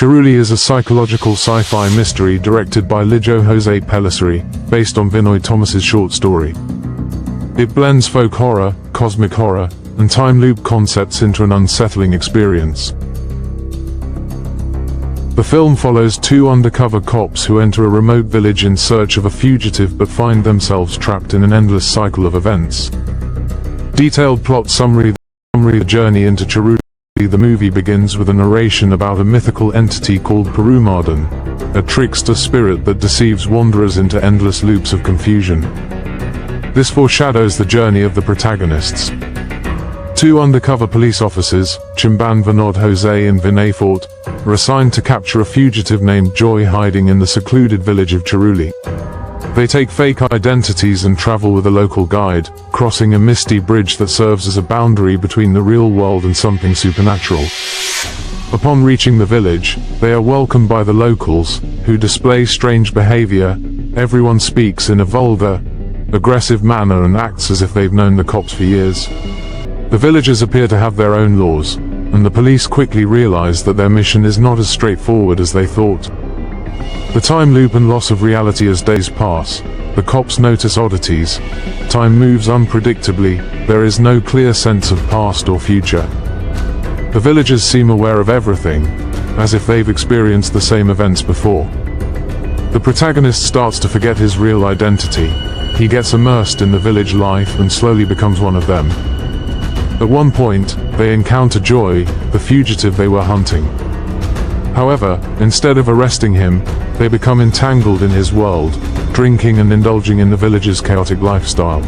Churuli is a psychological sci-fi mystery directed by Lijo Jose Pellicer, based on Vinoy Thomas's short story. It blends folk horror, cosmic horror, and time loop concepts into an unsettling experience. The film follows two undercover cops who enter a remote village in search of a fugitive but find themselves trapped in an endless cycle of events. Detailed plot summary. The journey into Churuli. The movie begins with a narration about a mythical entity called Perumadan, a trickster spirit that deceives wanderers into endless loops of confusion. This foreshadows the journey of the protagonists. Two undercover police officers, Chimban Vinod Jose and Vinay Fort, are assigned to capture a fugitive named Joy hiding in the secluded village of Churuli. They take fake identities and travel with a local guide, crossing a misty bridge that serves as a boundary between the real world and something supernatural. Upon reaching the village, they are welcomed by the locals, who display strange behavior. Everyone speaks in a vulgar, aggressive manner and acts as if they've known the cops for years. The villagers appear to have their own laws, and the police quickly realize that their mission is not as straightforward as they thought. The time loop and loss of reality as days pass. The cops notice oddities. Time moves unpredictably. There is no clear sense of past or future. The villagers seem aware of everything, as if they've experienced the same events before. The protagonist starts to forget his real identity. He gets immersed in the village life and slowly becomes one of them. At one point, they encounter Joy, the fugitive they were hunting. However, instead of arresting him, they become entangled in his world, drinking and indulging in the village's chaotic lifestyle.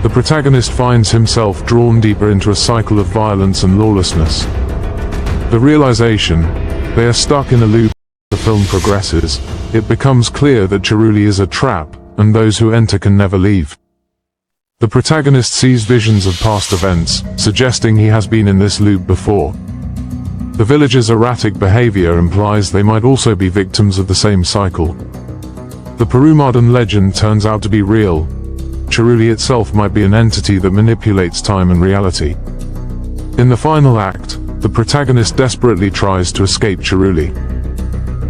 The protagonist finds himself drawn deeper into a cycle of violence and lawlessness. The realization, they are stuck in a loop. As the film progresses, it becomes clear that Churuli is a trap, and those who enter can never leave. The protagonist sees visions of past events, suggesting he has been in this loop before. The villagers' erratic behavior implies they might also be victims of the same cycle. The Perumadan legend turns out to be real. Churuli itself might be an entity that manipulates time and reality. In the final act, the protagonist desperately tries to escape Churuli.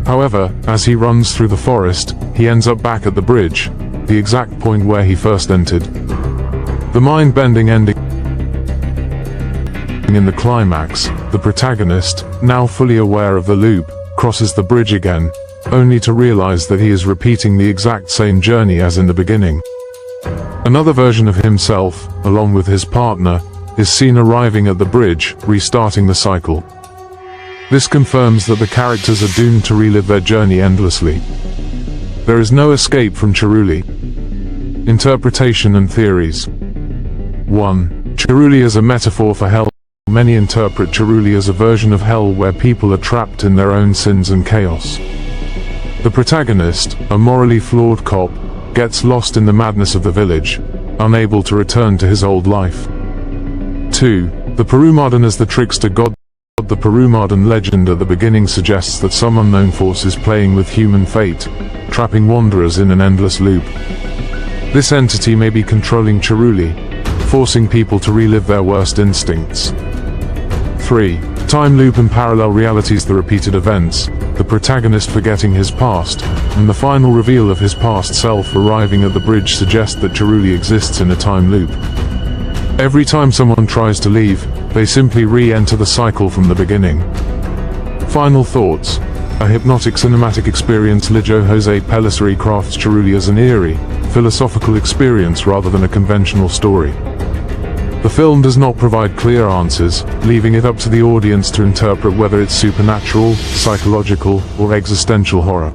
However, as he runs through the forest, he ends up back at the bridge, the exact point where he first entered. The mind-bending ending. In the climax, the protagonist, now fully aware of the loop, crosses the bridge again, only to realize that he is repeating the exact same journey as in the beginning. Another version of himself, along with his partner, is seen arriving at the bridge, restarting the cycle. This confirms that the characters are doomed to relive their journey endlessly. There is no escape from Churuli. Interpretation and theories. 1. Churuli as a metaphor for hell. Many interpret Churuli as a version of hell where people are trapped in their own sins and chaos. The protagonist, a morally flawed cop, gets lost in the madness of the village, unable to return to his old life. 2. The Perumadan as the trickster god. The Perumadan legend at the beginning suggests that some unknown force is playing with human fate, trapping wanderers in an endless loop. This entity may be controlling Churuli, forcing people to relive their worst instincts. 3. Time loop and parallel realities. The repeated events, the protagonist forgetting his past, and the final reveal of his past self arriving at the bridge suggest that Churuli exists in a time loop. Every time someone tries to leave, they simply re-enter the cycle from the beginning. Final thoughts. A hypnotic cinematic experience. Lijo Jose Pellicer crafts Churuli as an eerie, philosophical experience rather than a conventional story. The film does not provide clear answers, leaving it up to the audience to interpret whether it's supernatural, psychological, or existential horror.